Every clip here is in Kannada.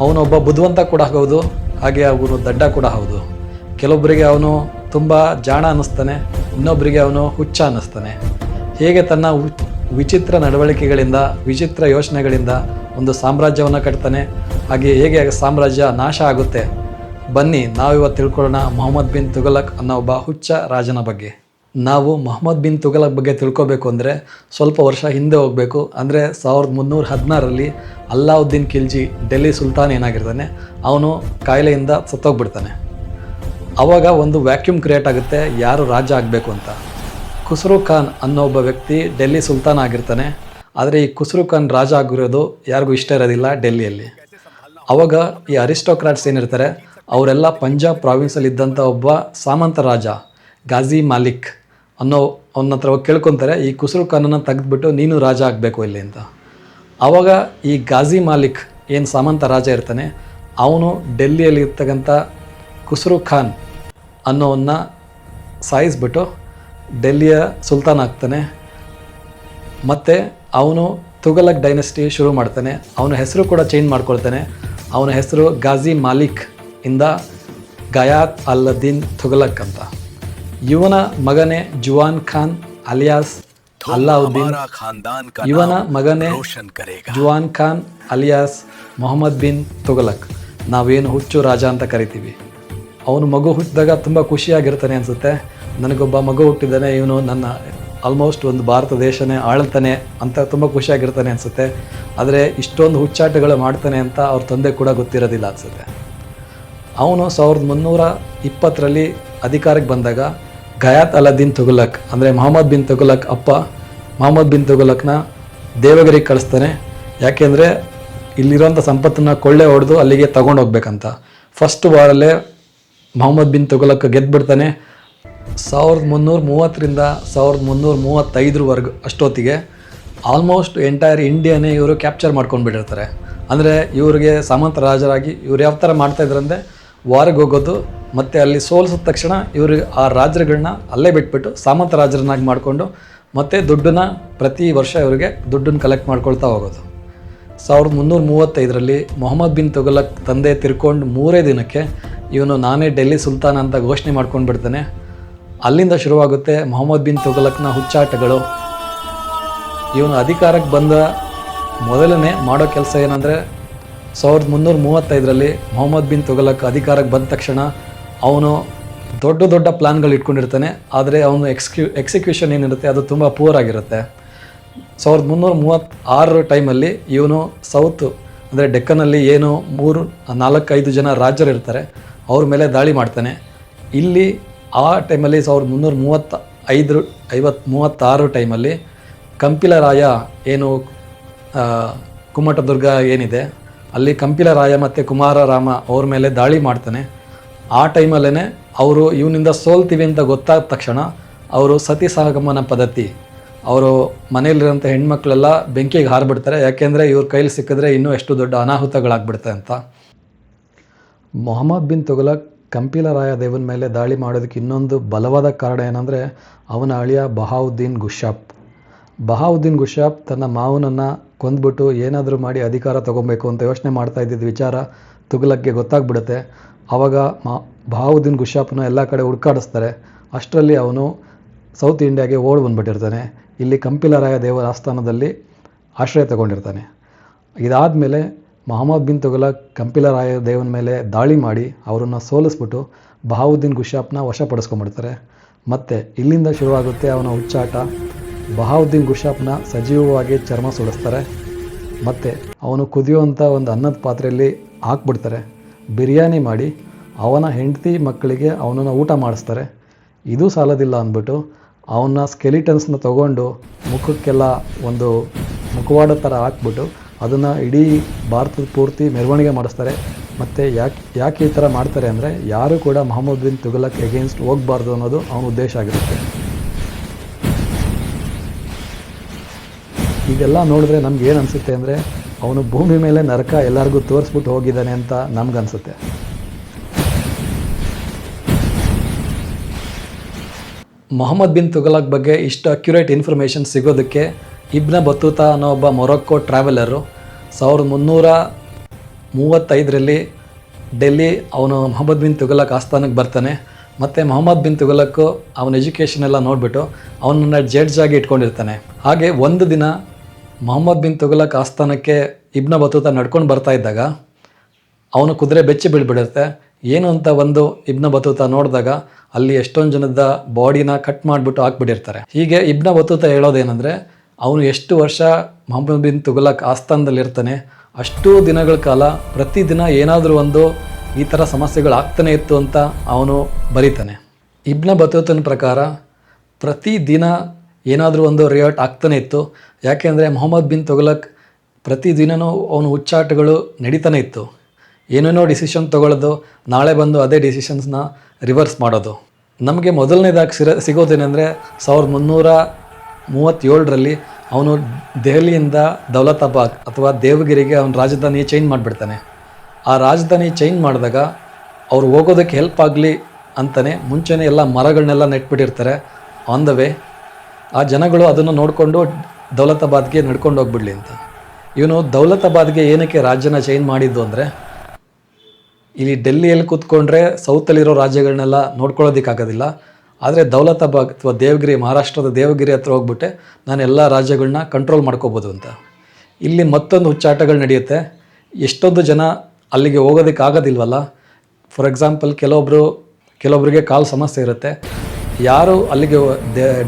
ಅವನೊಬ್ಬ ಬುದ್ಧಿವಂತ ಕೂಡ ಹೌದು, ಹಾಗೆ ಅವನು ದಡ್ಡ ಕೂಡ ಹೌದು. ಕೆಲವೊಬ್ಬರಿಗೆ ಅವನು ತುಂಬ ಜಾಣ ಅನ್ನಿಸ್ತಾನೆ, ಇನ್ನೊಬ್ಬರಿಗೆ ಅವನು ಹುಚ್ಚ ಅನ್ನಿಸ್ತಾನೆ. ಹೇಗೆ ತನ್ನ ವಿಚಿತ್ರ ನಡವಳಿಕೆಗಳಿಂದ, ವಿಚಿತ್ರ ಯೋಚನೆಗಳಿಂದ ಒಂದು ಸಾಮ್ರಾಜ್ಯವನ್ನು ಕಟ್ತಾನೆ, ಹಾಗೆ ಹೇಗೆ ಸಾಮ್ರಾಜ್ಯ ನಾಶ ಆಗುತ್ತೆ. ಬನ್ನಿ ನಾವಿವತ್ತು ತಿಳ್ಕೊಳ್ಳೋಣ ಮೊಹಮ್ಮದ್ ಬಿನ್ ತುಘಲಕ್ ಅನ್ನೋ ಒಬ್ಬ ಹುಚ್ಚ ರಾಜನ ಬಗ್ಗೆ. ನಾವು ಮೊಹಮ್ಮದ್ ಬಿನ್ ತುಘಲಕ್ ಬಗ್ಗೆ ತಿಳ್ಕೊಬೇಕು ಅಂದರೆ ಸ್ವಲ್ಪ ವರ್ಷ ಹಿಂದೆ ಹೋಗಬೇಕು. ಅಂದರೆ 1316ರಲ್ಲಿ ಅಲ್ಲಾವುದ್ದೀನ್ ಖಿಲ್ಜಿ ಡೆಲ್ಲಿ ಸುಲ್ತಾನ್ ಏನಾಗಿರ್ತಾನೆ, ಅವನು ಕಾಯಿಲೆಯಿಂದ ಸತ್ತೋಗ್ಬಿಡ್ತಾನೆ. ಆವಾಗ ಒಂದು ವ್ಯಾಕ್ಯೂಮ್ ಕ್ರಿಯೇಟ್ ಆಗುತ್ತೆ, ಯಾರು ರಾಜ ಆಗಬೇಕು ಅಂತ. ಖುಸ್ರು ಖಾನ್ ಅನ್ನೋ ಒಬ್ಬ ವ್ಯಕ್ತಿ ಡೆಲ್ಲಿ ಸುಲ್ತಾನ್ ಆಗಿರ್ತಾನೆ. ಆದರೆ ಈ ಖುಸ್ರು ಖಾನ್ ರಾಜ ಆಗಿರೋದು ಯಾರಿಗೂ ಇಷ್ಟ ಇರೋದಿಲ್ಲ ಡೆಲ್ಲಿಯಲ್ಲಿ. ಆವಾಗ ಈ ಅರಿಸ್ಟೋಕ್ರಾಟ್ಸ್ ಏನಿರ್ತಾರೆ ಅವರೆಲ್ಲ ಪಂಜಾಬ್ ಪ್ರಾವಿನ್ಸಲ್ಲಿದ್ದಂಥ ಒಬ್ಬ ಸಾಮಂತ ರಾಜ ಗಾಜಿ ಮಾಲಿಕ್ ಅವನ ಹತ್ರ ಹೋಗಿ ಕೇಳ್ಕೊತಾರೆ, ಈ ಖುಸ್ರು ಖಾನನ್ನು ತೆಗೆದುಬಿಟ್ಟು ನೀನು ರಾಜ ಆಗಬೇಕು ಇಲ್ಲಿ ಅಂತ. ಆವಾಗ ಈ ಗಾಜಿ ಮಾಲಿಕ್ ಏನು ಸಾಮಂತ ರಾಜ ಇರ್ತಾನೆ, ಅವನು ಡೆಲ್ಲಿಯಲ್ಲಿ ಇರ್ತಕ್ಕಂಥ ಖುಸ್ರು ಖಾನ್ ಅನ್ನೋವನ್ನ ಸಾಯಿಸ್ಬಿಟ್ಟು ಡೆಲ್ಲಿಯ ಸುಲ್ತಾನ್ ಆಗ್ತಾನೆ. ಮತ್ತು ಅವನು ತುಘಲಕ್ ಡೈನೆಸ್ಟಿ ಶುರು ಮಾಡ್ತಾನೆ. ಅವನ ಹೆಸರು ಕೂಡ ಚೇಂಜ್ ಮಾಡ್ಕೊಳ್ತಾನೆ. ಅವನ ಹೆಸರು ಗಾಜಿ ಮಾಲಿಕ್ ಇಂದ ಗಯಾತ್ ಅಲ್ಲದ್ದೀನ್ ತುಘಲಕ್ ಅಂತ. ಇವನ ಮಗನೇ ಜುವಾನ್ ಖಾನ್ ಅಲಿಯಾಸ್ ಅಲ್ಲಾವುದ್ದೀನ್. ಇವನ ಮಗನೇ ಜುವಾನ್ ಖಾನ್ ಅಲಿಯಾಸ್ ಮೊಹಮ್ಮದ್ ಬಿನ್ ತುಘಲಕ್, ನಾವೇನು ಹುಚ್ಚು ರಾಜ ಅಂತ ಕರಿತೀವಿ. ಅವನು ಮಗು ಹುಟ್ಟಿದಾಗ ತುಂಬ ಖುಷಿಯಾಗಿರ್ತಾನೆ ಅನಿಸುತ್ತೆ. ನನಗೊಬ್ಬ ಮಗು ಹುಟ್ಟಿದ್ದಾನೆ, ಇವನು ನನ್ನ ಆಲ್ಮೋಸ್ಟ್ ಒಂದು ಭಾರತ ದೇಶನೇ ಆಳ್ತಾನೆ ಅಂತ ತುಂಬ ಖುಷಿಯಾಗಿರ್ತಾನೆ ಅನಿಸುತ್ತೆ. ಆದರೆ ಇಷ್ಟೊಂದು ಹುಚ್ಚಾಟಗಳು ಮಾಡ್ತಾನೆ ಅಂತ ಅವ್ರ ತಂದೆ ಕೂಡ ಗೊತ್ತಿರೋದಿಲ್ಲ ಅನಿಸುತ್ತೆ. ಅವನು 1320ರಲ್ಲಿ ಅಧಿಕಾರಕ್ಕೆ ಬಂದಾಗ ಗಯಾತ್ ಅಲ್ಲದ್ದೀನ್ ತುಘಲಕ್ ಅಂದರೆ ಮೊಹಮ್ಮದ್ ಬಿನ್ ತುಘಲಕ್ ಅಪ್ಪ ಮೊಹಮ್ಮದ್ ಬಿನ್ ತುಘಲಕ್ನ ದೇವಗಿರಿಗೆ ಕಳಿಸ್ತಾನೆ. ಯಾಕೆಂದರೆ ಇಲ್ಲಿರೋಂಥ ಸಂಪತ್ತನ್ನು ಕೊಳ್ಳೆ ಹೊಡೆದು ಅಲ್ಲಿಗೆ ತಗೊಂಡೋಗ್ಬೇಕಂತ. ಫಸ್ಟ್ ವಾರಲ್ಲೇ ಮೊಹಮ್ಮದ್ ಬಿನ್ ತುಘಲಕ್ ಗೆದ್ದುಬಿಡ್ತಾನೆ. 1330ರಿಂದ 1335 ಅಷ್ಟೊತ್ತಿಗೆ ಆಲ್ಮೋಸ್ಟ್ ಎಂಟೈರ್ ಇಂಡಿಯಾನೇ ಇವರು ಕ್ಯಾಪ್ಚರ್ ಮಾಡ್ಕೊಂಡು ಬಿಟ್ಟಿರ್ತಾರೆ. ಅಂದರೆ ಇವರಿಗೆ ಸಾಮಂತ ರಾಜರಾಗಿ ಇವ್ರು ಯಾವ ಥರ ಮಾಡ್ತಾಯಿದ್ರಂದರೆ ವಾರಿಗೆ ಹೋಗೋದು, ಮತ್ತು ಅಲ್ಲಿ ಸೋಲಿಸಿದ ತಕ್ಷಣ ಇವ್ರಿಗೆ ಆ ರಾಜರುಗಳನ್ನ ಅಲ್ಲೇ ಬಿಟ್ಬಿಟ್ಟು ಸಾಮಂತ ರಾಜರನ್ನಾಗಿ ಮಾಡಿಕೊಂಡು ಮತ್ತು ದುಡ್ಡನ್ನು ಪ್ರತಿ ವರ್ಷ ಇವರಿಗೆ ದುಡ್ಡನ್ನು ಕಲೆಕ್ಟ್ ಮಾಡ್ಕೊಳ್ತಾ ಹೋಗೋದು. 1335ರಲ್ಲಿ ಮೊಹಮ್ಮದ್ ಬಿನ್ ತುಘಲಕ್ ತಂದೆ ತಿರ್ಕೊಂಡು 3 ದಿನಕ್ಕೆ ಇವನು ನಾನೇ ಡೆಲ್ಲಿ ಸುಲ್ತಾನ್ ಅಂತ ಘೋಷಣೆ ಮಾಡ್ಕೊಂಡು ಬಿಡ್ತಾನೆ. ಅಲ್ಲಿಂದ ಶುರುವಾಗುತ್ತೆ ಮೊಹಮ್ಮದ್ ಬಿನ್ ತುಘಲಕ್ನ ಹುಚ್ಚಾಟಗಳು. ಇವನು ಅಧಿಕಾರಕ್ಕೆ ಬಂದ ಮೊದಲನೇ ಮಾಡೋ ಕೆಲಸ ಏನಂದರೆ 1335ರಲ್ಲಿ ಮೊಹಮ್ಮದ್ ಬಿನ್ ತುಘಲಕ್ ಅಧಿಕಾರಕ್ಕೆ ಬಂದ ತಕ್ಷಣ ಅವನು ದೊಡ್ಡ ದೊಡ್ಡ ಪ್ಲ್ಯಾನ್ಗಳು ಇಟ್ಕೊಂಡಿರ್ತಾನೆ. ಆದರೆ ಅವನು ಎಕ್ಸಿಕ್ಯೂಷನ್ ಏನಿರುತ್ತೆ ಅದು ತುಂಬ ಪೂರ್ ಆಗಿರುತ್ತೆ. 1336 ಟೈಮಲ್ಲಿ ಇವನು ಸೌತ್ ಅಂದರೆ ಡೆಕ್ಕನಲ್ಲಿ ಏನು 3-4-5 ಜನ ರಾಜರಿರ್ತಾರೆ ಅವ್ರ ಮೇಲೆ ದಾಳಿ ಮಾಡ್ತಾನೆ. ಇಲ್ಲಿ ಆ ಟೈಮಲ್ಲಿ 1336 ಟೈಮಲ್ಲಿ ಕಂಪಿಲರಾಯ ಏನು ಕುಮಟದುರ್ಗ ಏನಿದೆ ಅಲ್ಲಿ ಕಂಪಿಲರಾಯ ಮತ್ತು ಕುಮಾರರಾಮ ಅವ್ರ ಮೇಲೆ ದಾಳಿ ಮಾಡ್ತಾನೆ. ಆ ಟೈಮಲ್ಲೇ ಅವರು ಇವನಿಂದ ಸೋಲ್ತೀವಿ ಅಂತ ಗೊತ್ತಾದ ತಕ್ಷಣ ಅವರು ಸತಿ ಸಹಗಮನ ಪದ್ಧತಿ, ಅವರು ಮನೆಯಲ್ಲಿರೋಂಥ ಹೆಣ್ಮಕ್ಳೆಲ್ಲ ಬೆಂಕಿಗೆ ಹಾರಿಬಿಡ್ತಾರೆ. ಯಾಕೆಂದರೆ ಇವ್ರ ಕೈಲಿ ಸಿಕ್ಕಿದ್ರೆ ಇನ್ನೂ ಎಷ್ಟು ದೊಡ್ಡ ಅನಾಹುತಗಳಾಗ್ಬಿಡುತ್ತೆ ಅಂತ. ಮೊಹಮ್ಮದ್ ಬಿನ್ ತುಘಲಕ್ ಕಂಪಿಲರಾಯ ದೇವನ ಮೇಲೆ ದಾಳಿ ಮಾಡೋದಕ್ಕೆ ಇನ್ನೊಂದು ಬಲವಾದ ಕಾರಣ ಏನಂದರೆ ಅವನ ಅಳಿಯ ಬಹಾವುದ್ದೀನ್ ಗುಶಾಪ್ ತನ್ನ ಮಾವನನ್ನು ಕೊಂದ್ಬಿಟ್ಟು ಏನಾದರೂ ಮಾಡಿ ಅಧಿಕಾರ ತೊಗೊಬೇಕು ಅಂತ ಯೋಚನೆ ಮಾಡ್ತಾ ಇದ್ದಿದ್ದ ವಿಚಾರ ತುಘಲಕ್ಗೆ ಗೊತ್ತಾಗ್ಬಿಡುತ್ತೆ. ಆವಾಗ ಬಹಾವುದ್ದೀನ್ ಗುಶಾಪ್ನ ಎಲ್ಲ ಕಡೆ ಹುಡ್ಕಾಡಿಸ್ತಾರೆ. ಅಷ್ಟರಲ್ಲಿ ಅವನು ಸೌತ್ ಇಂಡಿಯಾಗೆ ಓಡಿ ಬಂದುಬಿಟ್ಟಿರ್ತಾನೆ. ಇಲ್ಲಿ ಕಂಪಿಲರಾಯ ದೇವರ ಆಸ್ಥಾನದಲ್ಲಿ ಆಶ್ರಯ ತಗೊಂಡಿರ್ತಾನೆ. ಇದಾದಮೇಲೆ ಮೊಹಮ್ಮದ್ ಬಿನ್ ತುಘಲಕ್ ಕಂಪಿಲರಾಯ ದೇವನ ಮೇಲೆ ದಾಳಿ ಮಾಡಿ ಅವರನ್ನು ಸೋಲಿಸ್ಬಿಟ್ಟು ಬಹಾವುದ್ದೀನ್ ಗುಶಾಪ್ನ ವಶಪಡಿಸ್ಕೊಂಡ್ಬಿಡ್ತಾರೆ. ಮತ್ತು ಇಲ್ಲಿಂದ ಶುರುವಾಗುತ್ತೆ ಅವನ ಹುಚ್ಚಾಟ. ಬಹಾವುದ್ದೀನ್ ಗುಶಾಪ್ನ ಸಜೀವವಾಗಿ ಚರ್ಮ ಸುಡಿಸ್ತಾರೆ ಮತ್ತು ಅವನು ಕುದಿಯುವಂಥ ಒಂದು ಅನ್ನದ ಪಾತ್ರೆಯಲ್ಲಿ ಹಾಕ್ಬಿಡ್ತಾರೆ. ಬಿರಿಯಾನಿ ಮಾಡಿ ಅವನ ಹೆಂಡತಿ ಮಕ್ಕಳಿಗೆ ಅವನನ್ನು ಊಟ ಮಾಡಿಸ್ತಾರೆ. ಇದು ಸಾಲದಿಲ್ಲ ಅಂದ್ಬಿಟ್ಟು ಅವನ ಸ್ಕೆಲಿಟನ್ಸ್ನ ತೊಗೊಂಡು ಮುಖಕ್ಕೆಲ್ಲ ಒಂದು ಮುಖವಾಡ ಥರ ಹಾಕ್ಬಿಟ್ಟು ಅದನ್ನು ಇಡೀ ಭಾರತದ ಪೂರ್ತಿ ಮೆರವಣಿಗೆ ಮಾಡಿಸ್ತಾರೆ. ಮತ್ತು ಯಾಕೆ ಈ ಥರ ಮಾಡ್ತಾರೆ ಅಂದರೆ ಯಾರೂ ಕೂಡ ಮೊಹಮ್ಮದ್ ಬಿನ್ ತುಘಲಕ್ ಎಗೇನ್ಸ್ಟ್ ಹೋಗಬಾರ್ದು ಅನ್ನೋದು ಅವನ ಉದ್ದೇಶ ಆಗಿರುತ್ತೆ. ಇದೆಲ್ಲ ನೋಡಿದ್ರೆ ನಮ್ಗೆ ಏನು ಅನಿಸುತ್ತೆ ಅಂದರೆ ಅವನು ಭೂಮಿ ಮೇಲೆ ನರಕ ಎಲ್ಲರಿಗೂ ತೋರಿಸ್ಬಿಟ್ಟು ಹೋಗಿದ್ದಾನೆ ಅಂತ ನಮ್ಗನ್ಸುತ್ತೆ. ಮೊಹಮ್ಮದ್ ಬಿನ್ ತುಘಲಕ್ ಬಗ್ಗೆ ಇಷ್ಟು ಅಕ್ಯುರೇಟ್ ಇನ್ಫಾರ್ಮೇಷನ್ ಸಿಗೋದಕ್ಕೆ ಇಬ್ನ ಬತ್ತೂತಾ ಅನ್ನೋ ಒಬ್ಬ ಮೊರೊಕ್ಕೋ ಟ್ರಾವೆಲರು 35ರಲ್ಲಿ ಡೆಲ್ಲಿ ಅವನು ಮೊಹಮ್ಮದ್ ಬಿನ್ ತುಘಲಕ್ ಆಸ್ಥಾನಕ್ಕೆ ಬರ್ತಾನೆ. ಮತ್ತು ಮೊಹಮ್ಮದ್ ಬಿನ್ ತುಘಲಕ್ಕು ಅವನ ಎಜುಕೇಷನ್ ಎಲ್ಲ ನೋಡಿಬಿಟ್ಟು ಅವನನ್ನು ಜಡ್ಜ್ ಆಗಿ ಇಟ್ಕೊಂಡಿರ್ತಾನೆ. ಹಾಗೆ ಒಂದು ದಿನ ಮೊಹಮ್ಮದ್ ಬಿನ್ ತುಘಲಕ್ ಆಸ್ಥಾನಕ್ಕೆ ಇಬ್ನ ಬತೂತ ನಡ್ಕೊಂಡು ಬರ್ತಾ ಇದ್ದಾಗ ಅವನು ಕುದುರೆ ಬೆಚ್ಚಿ ಬೀಳ್ಬಿಡುತ್ತೆ. ಏನು ಅಂತ ಒಂದು ಇಬ್ನ ಬತೂತ ನೋಡಿದಾಗ ಅಲ್ಲಿ ಎಷ್ಟೊಂದು ಜನದ ಬಾಡಿನ ಕಟ್ ಮಾಡಿಬಿಟ್ಟು ಹಾಕ್ಬಿಟ್ಟಿರ್ತಾರೆ. ಹೀಗೆ ಇಬ್ನ ಬತೂತ ಹೇಳೋದೇನೆಂದರೆ, ಅವನು ಎಷ್ಟು ವರ್ಷ ಮೊಹಮ್ಮದ್ ಬಿನ್ ತುಘಲಕ್ ಆಸ್ಥಾನದಲ್ಲಿರ್ತಾನೆ ಅಷ್ಟೂ ದಿನಗಳ ಕಾಲ ಪ್ರತಿದಿನ ಏನಾದರೂ ಒಂದು ಈ ಥರ ಸಮಸ್ಯೆಗಳು ಆಗ್ತಾನೆ ಇತ್ತು ಅಂತ ಅವನು ಬರೀತಾನೆ. ಇಬ್ನ ಬತೂತನ ಪ್ರಕಾರ ಪ್ರತಿದಿನ ಏನಾದರೂ ಒಂದು ರಿಯಾಟ್ ಆಗ್ತಾನೆ ಇತ್ತು. ಯಾಕೆಂದರೆ ಮೊಹಮ್ಮದ್ ಬಿನ್ ತುಘಲಕ್ ಪ್ರತಿದಿನವೂ ಅವನು ಹುಚ್ಚಾಟಗಳು ನಡೀತಾನೆ ಇತ್ತು. ಏನೇನೋ ಡಿಸಿಷನ್ ತೊಗೊಳ್ಳೋದು, ನಾಳೆ ಬಂದು ಅದೇ ಡಿಸಿಷನ್ಸ್ನ ರಿವರ್ಸ್ ಮಾಡೋದು. ನಮಗೆ ಮೊದಲನೇದಾಗಿ ಸಿಗೋದೇನೆಂದರೆ 1337ರಲ್ಲಿ ಅವನು ದೆಹಲಿಯಿಂದ ದೌಲತಾಬಾದ್ ಅಥವಾ ದೇವಗಿರಿಗೆ ಅವನ ರಾಜಧಾನಿ ಚೇಂಜ್ ಮಾಡಿಬಿಡ್ತಾನೆ. ಆ ರಾಜಧಾನಿ ಚೇಂಜ್ ಮಾಡಿದಾಗ ಅವ್ರು ಹೋಗೋದಕ್ಕೆ ಹೆಲ್ಪ್ ಆಗಲಿ ಅಂತಲೇ ಮುಂಚೆನೇ ಎಲ್ಲ ಮರಗಳನ್ನೆಲ್ಲ ನೆಟ್ಬಿಟ್ಟಿರ್ತಾರೆ ಆನ್ ದ ವೇ. ಆ ಜನಗಳು ಅದನ್ನು ನೋಡಿಕೊಂಡು ದೌಲತಾಬಾದ್ಗೆ ನಡ್ಕೊಂಡು ಹೋಗ್ಬಿಡ್ಲಿ ಅಂತ. ಇವನು ದೌಲತಾಬಾದ್ಗೆ ಏನಕ್ಕೆ ರಾಜ್ಯನ ಚೇಂಜ್ ಮಾಡಿದ್ದು ಅಂದರೆ, ಇಲ್ಲಿ ಡೆಲ್ಲಿಯಲ್ಲಿ ಕೂತ್ಕೊಂಡ್ರೆ ಸೌತಲ್ಲಿರೋ ರಾಜ್ಯಗಳನ್ನೆಲ್ಲ ನೋಡ್ಕೊಳ್ಳೋದಕ್ಕಾಗೋದಿಲ್ಲ. ಆದರೆ ದೌಲತಾಬಾದ್ ಅಥವಾ ದೇವಗಿರಿ, ಮಹಾರಾಷ್ಟ್ರದ ದೇವಗಿರಿ ಹತ್ರ ಹೋಗ್ಬಿಟ್ಟೆ ನಾನು ಎಲ್ಲ ರಾಜ್ಯಗಳನ್ನ ಕಂಟ್ರೋಲ್ ಮಾಡ್ಕೋಬೋದು ಅಂತ. ಇಲ್ಲಿ ಮತ್ತೊಂದು ಹುಚ್ಚಾಟಗಳು ನಡೆಯುತ್ತೆ. ಎಷ್ಟೊಂದು ಜನ ಅಲ್ಲಿಗೆ ಹೋಗೋದಕ್ಕಾಗೋದಿಲ್ವಲ್ಲ. ಫಾರ್ ಎಕ್ಸಾಂಪಲ್ ಕೆಲವೊಬ್ಬರಿಗೆ ಕಾಲು ಸಮಸ್ಯೆ ಇರುತ್ತೆ. ಯಾರು ಅಲ್ಲಿಗೆ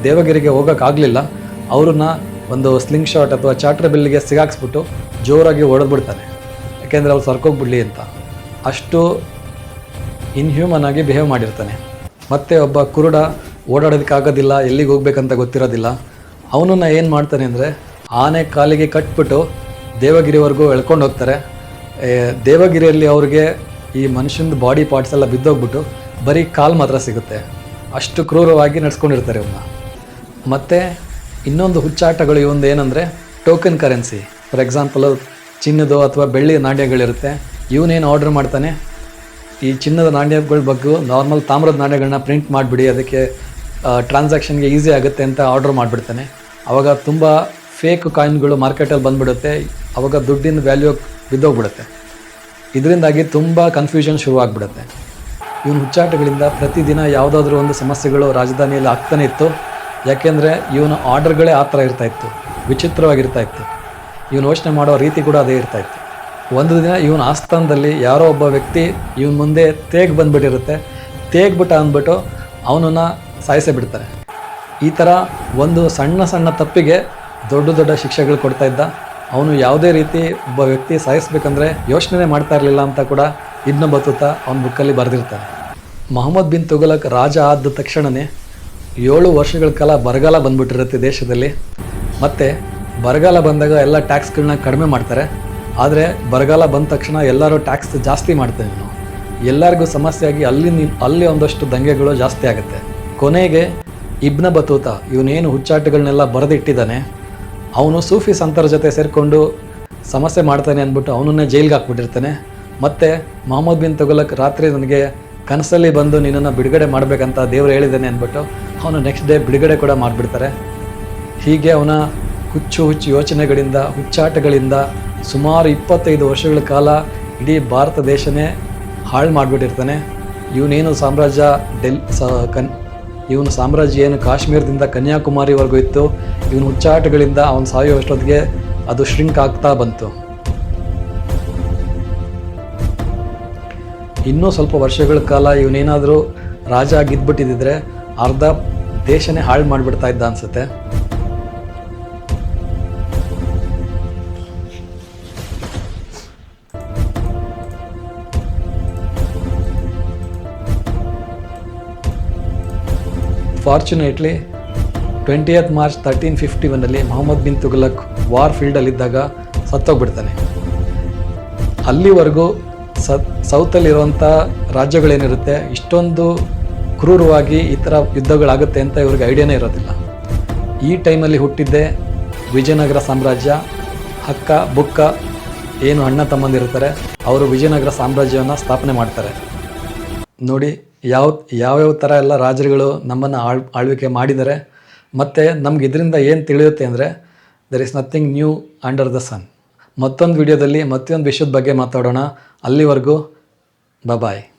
ದೇವಗಿರಿಗೆ ಹೋಗೋಕ್ಕಾಗಲಿಲ್ಲ ಅವ್ರನ್ನ ಒಂದು ಸ್ಲಿಂಗ್ ಶಾಟ್ ಅಥವಾ ಚಾಟ್ರ್ ಬಿಲ್ಲಿಗೆ ಸಿಗಾಕ್ಸ್ಬಿಟ್ಟು ಜೋರಾಗಿ ಹೊಡೆದ್ಬಿಡ್ತಾನೆ, ಯಾಕೆಂದರೆ ಅವ್ರು ಸರ್ಕೋಗ್ಬಿಡ್ಲಿ ಅಂತ. ಅಷ್ಟು ಇನ್ಹ್ಯೂಮನ್ ಆಗಿ ಬಿಹೇವ್ ಮಾಡಿರ್ತಾನೆ. ಮತ್ತು ಒಬ್ಬ ಕುರುಡ ಓಡಾಡೋದಕ್ಕಾಗೋದಿಲ್ಲ, ಎಲ್ಲಿಗೆ ಹೋಗ್ಬೇಕಂತ ಗೊತ್ತಿರೋದಿಲ್ಲ. ಅವನನ್ನು ಏನು ಮಾಡ್ತಾನೆ ಅಂದರೆ, ಆನೆ ಕಾಲಿಗೆ ಕಟ್ಬಿಟ್ಟು ದೇವಗಿರಿವರೆಗೂ ಎಳ್ಕೊಂಡು ಹೋಗ್ತಾರೆ. ದೇವಗಿರಿಯಲ್ಲಿ ಅವ್ರಿಗೆ ಈ ಮನುಷ್ಯನ ಬಾಡಿ ಪಾರ್ಟ್ಸ್ ಎಲ್ಲ ಬಿದ್ದೋಗ್ಬಿಟ್ಟು ಬರೀ ಕಾಲು ಮಾತ್ರ ಸಿಗುತ್ತೆ. ಅಷ್ಟು ಕ್ರೂರವಾಗಿ ನಡೆಸ್ಕೊಂಡಿರ್ತಾರೆ ಇವನ್ನ. ಮತ್ತು ಇನ್ನೊಂದು ಹುಚ್ಚಾಟಗಳು ಇವೊಂದು ಏನಂದರೆ ಟೋಕನ್ ಕರೆನ್ಸಿ. ಫಾರ್ ಎಕ್ಸಾಂಪಲು ಚಿನ್ನದ ಅಥವಾ ಬೆಳ್ಳಿ ನಾಣ್ಯಗಳಿರುತ್ತೆ. ಇವನೇನು ಆರ್ಡ್ರ್ ಮಾಡ್ತಾನೆ, ಈ ಚಿನ್ನದ ನಾಣ್ಯಗಳ ಬಗ್ಗೆ ನಾರ್ಮಲ್ ತಾಮ್ರದ ನಾಣ್ಯಗಳನ್ನ ಪ್ರಿಂಟ್ ಮಾಡಿಬಿಡಿ, ಅದಕ್ಕೆ ಟ್ರಾನ್ಸಾಕ್ಷನ್ಗೆ ಈಸಿ ಆಗುತ್ತೆ ಅಂತ ಆರ್ಡ್ರ್ ಮಾಡಿಬಿಡ್ತಾನೆ. ಆವಾಗ ತುಂಬ ಫೇಕ್ ಕಾಯಿನ್ಗಳು ಮಾರ್ಕೆಟಲ್ಲಿ ಬಂದುಬಿಡುತ್ತೆ. ಆವಾಗ ದುಡ್ಡಿನ ವ್ಯಾಲ್ಯೂ ಬಿದ್ದೋಗ್ಬಿಡುತ್ತೆ. ಇದರಿಂದಾಗಿ ತುಂಬ ಕನ್ಫ್ಯೂಷನ್ ಶುರುವಾಗ್ಬಿಡುತ್ತೆ. ಇವನು ಹುಚ್ಚಾಟಗಳಿಂದ ಪ್ರತಿದಿನ ಯಾವುದಾದ್ರೂ ಒಂದು ಸಮಸ್ಯೆಗಳು ರಾಜಧಾನಿಯಲ್ಲಿ ಆಗ್ತಾನೆ ಇತ್ತು. ಯಾಕೆಂದರೆ ಇವನು ಆರ್ಡರ್ಗಳೇ ಆ ಥರ ಇರ್ತಾಯಿತ್ತು, ವಿಚಿತ್ರವಾಗಿರ್ತಾಯಿತ್ತು. ಇವನು ಯೋಚನೆ ಮಾಡೋ ರೀತಿ ಕೂಡ ಅದೇ ಇರ್ತಾಯಿತ್ತು. ಒಂದು ದಿನ ಇವನ ಆಸ್ಥಾನದಲ್ಲಿ ಯಾರೋ ಒಬ್ಬ ವ್ಯಕ್ತಿ ಇವನ ಮುಂದೆ ಬಂದುಬಿಟ್ಟಿರುತ್ತೆ. ತೇಗ್ಬಿಟ್ಟ ಅಂದ್ಬಿಟ್ಟು ಅವನನ್ನು ಸಾಯಿಸೇ ಬಿಡ್ತಾರೆ. ಈ ಥರ ಒಂದು ಸಣ್ಣ ತಪ್ಪಿಗೆ ದೊಡ್ಡ ದೊಡ್ಡ ಶಿಕ್ಷೆಗಳು ಕೊಡ್ತಾಯಿದ್ದ. ಅವನು ಯಾವುದೇ ರೀತಿ ಒಬ್ಬ ವ್ಯಕ್ತಿ ಸಾಯಿಸ್ಬೇಕಂದ್ರೆ ಯೋಚನೆ ಮಾಡ್ತಾ ಇರಲಿಲ್ಲ ಅಂತ ಕೂಡ ಇಬ್ನ ಬತೂತ ಅವನ ಬುಕ್ಕಲ್ಲಿ ಬರೆದಿರ್ತಾನೆ. ಮೊಹಮ್ಮದ್ ಬಿನ್ ತುಘಲಕ್ ರಾಜ ಆದ ತಕ್ಷಣವೇ 7 ವರ್ಷಗಳ ಕಾಲ ಬರಗಾಲ ಬಂದ್ಬಿಟ್ಟಿರುತ್ತೆ ದೇಶದಲ್ಲಿ. ಮತ್ತು ಬರಗಾಲ ಬಂದಾಗ ಎಲ್ಲ ಟ್ಯಾಕ್ಸ್ಗಳನ್ನ ಕಡಿಮೆ ಮಾಡ್ತಾರೆ. ಆದರೆ ಬರಗಾಲ ಬಂದ ತಕ್ಷಣ ಎಲ್ಲರೂ ಟ್ಯಾಕ್ಸ್ ಜಾಸ್ತಿ ಮಾಡ್ತೇವೆ ನಾವು. ಎಲ್ಲರಿಗೂ ಸಮಸ್ಯೆ ಆಗಿ ಅಲ್ಲಿ ಒಂದಷ್ಟು ದಂಗೆಗಳು ಜಾಸ್ತಿ ಆಗುತ್ತೆ. ಕೊನೆಗೆ ಇಬ್ನ ಬತೂತ ಇವನೇನು ಹುಚ್ಚಾಟಗಳನ್ನೆಲ್ಲ ಬರೆದಿಟ್ಟಿದ್ದಾನೆ, ಅವನು ಸೂಫಿ ಸಂತರ ಜೊತೆ ಸೇರಿಕೊಂಡು ಸಮಸ್ಯೆ ಮಾಡ್ತಾನೆ ಅಂದ್ಬಿಟ್ಟು ಅವನನ್ನೇ ಜೈಲಿಗೆ ಹಾಕ್ಬಿಟ್ಟಿರ್ತಾನೆ. ಮತ್ತು ಮೊಹಮ್ಮದ್ ಬಿನ್ ತುಘಲಕ್ ರಾತ್ರಿ ನನಗೆ ಕನಸಲ್ಲಿ ಬಂದು ನಿನ್ನನ್ನು ಬಿಡುಗಡೆ ಮಾಡಬೇಕಂತ ದೇವರು ಹೇಳಿದ್ದಾನೆ ಅಂದ್ಬಿಟ್ಟು ಅವನು ನೆಕ್ಸ್ಟ್ ಡೇ ಬಿಡುಗಡೆ ಕೂಡ ಮಾಡಿಬಿಡ್ತಾರೆ. ಹೀಗೆ ಅವನ ಹುಚ್ಚು ಯೋಚನೆಗಳಿಂದ, ಹುಚ್ಚಾಟಗಳಿಂದ ಸುಮಾರು 25 ವರ್ಷಗಳ ಕಾಲ ಇಡೀ ಭಾರತ ದೇಶನೇ ಹಾಳು ಮಾಡಿಬಿಟ್ಟಿರ್ತಾನೆ. ಇವನೇನು ಸಾಮ್ರಾಜ್ಯ ಇವನು ಸಾಮ್ರಾಜ್ಯ ಏನು ಕಾಶ್ಮೀರದಿಂದ ಕನ್ಯಾಕುಮಾರಿವರೆಗೂ ಇತ್ತು, ಇವನು ಹುಚ್ಚಾಟಗಳಿಂದ ಅವನು ಸಾಯುವಷ್ಟೊತ್ತಿಗೆ ಅದು ಶ್ರಿಂಕ್ ಆಗ್ತಾ ಬಂತು. ಇನ್ನೂ ಸ್ವಲ್ಪ ವರ್ಷಗಳ ಕಾಲ ಇವನೇನಾದರೂ ರಾಜ ಆಗಿದ್ಬಿಟ್ಟಿದ್ದರೆ ಅರ್ಧ ದೇಶನೇ ಹಾಳು ಮಾಡಿಬಿಡ್ತಾ ಇದ್ದ ಅನಿಸುತ್ತೆ. Fortunately 20th March 1351 Mohammad bin Tughlaq war ಫೀಲ್ಡಲ್ಲಿದ್ದಾಗ ಸತ್ತೋಗ್ಬಿಡ್ತಾನೆ. ಅಲ್ಲಿವರೆಗೂ ಸೌತಲ್ಲಿರುವಂಥ ರಾಜ್ಯಗಳೇನಿರುತ್ತೆ ಇಷ್ಟೊಂದು ಕ್ರೂರವಾಗಿ ಈ ಥರ ಯುದ್ಧಗಳಾಗುತ್ತೆ ಅಂತ ಇವ್ರಿಗೆ ಐಡಿಯಾನೇ ಇರೋದಿಲ್ಲ. ಈ ಟೈಮಲ್ಲಿ ಹುಟ್ಟಿದ್ದೇ ವಿಜಯನಗರ ಸಾಮ್ರಾಜ್ಯ. ಹಕ್ಕ ಬುಕ್ಕ ಏನು ಅಣ್ಣ ತಮ್ಮಂದಿರ್ತಾರೆ, ಅವರು ವಿಜಯನಗರ ಸಾಮ್ರಾಜ್ಯವನ್ನು ಸ್ಥಾಪನೆ ಮಾಡ್ತಾರೆ. ನೋಡಿ ಯಾವ್ಯಾವ ಥರ ಎಲ್ಲ ರಾಜರುಗಳು ನಮ್ಮನ್ನು ಆಳ್ವಿಕೆ ಮಾಡಿದ್ದಾರೆ. ಮತ್ತು ನಮ್ಗೆ ಇದರಿಂದ ಏನು ತಿಳಿಯುತ್ತೆ ಅಂದರೆ, there is nothing new under the sun. ಮತ್ತೊಂದು ವಿಡಿಯೋದಲ್ಲಿ ಮತ್ತೊಂದು ವಿಷಯದ ಬಗ್ಗೆ ಮಾತಾಡೋಣ. ಅಲ್ಲಿವರೆಗೂ ಬಾಯ್.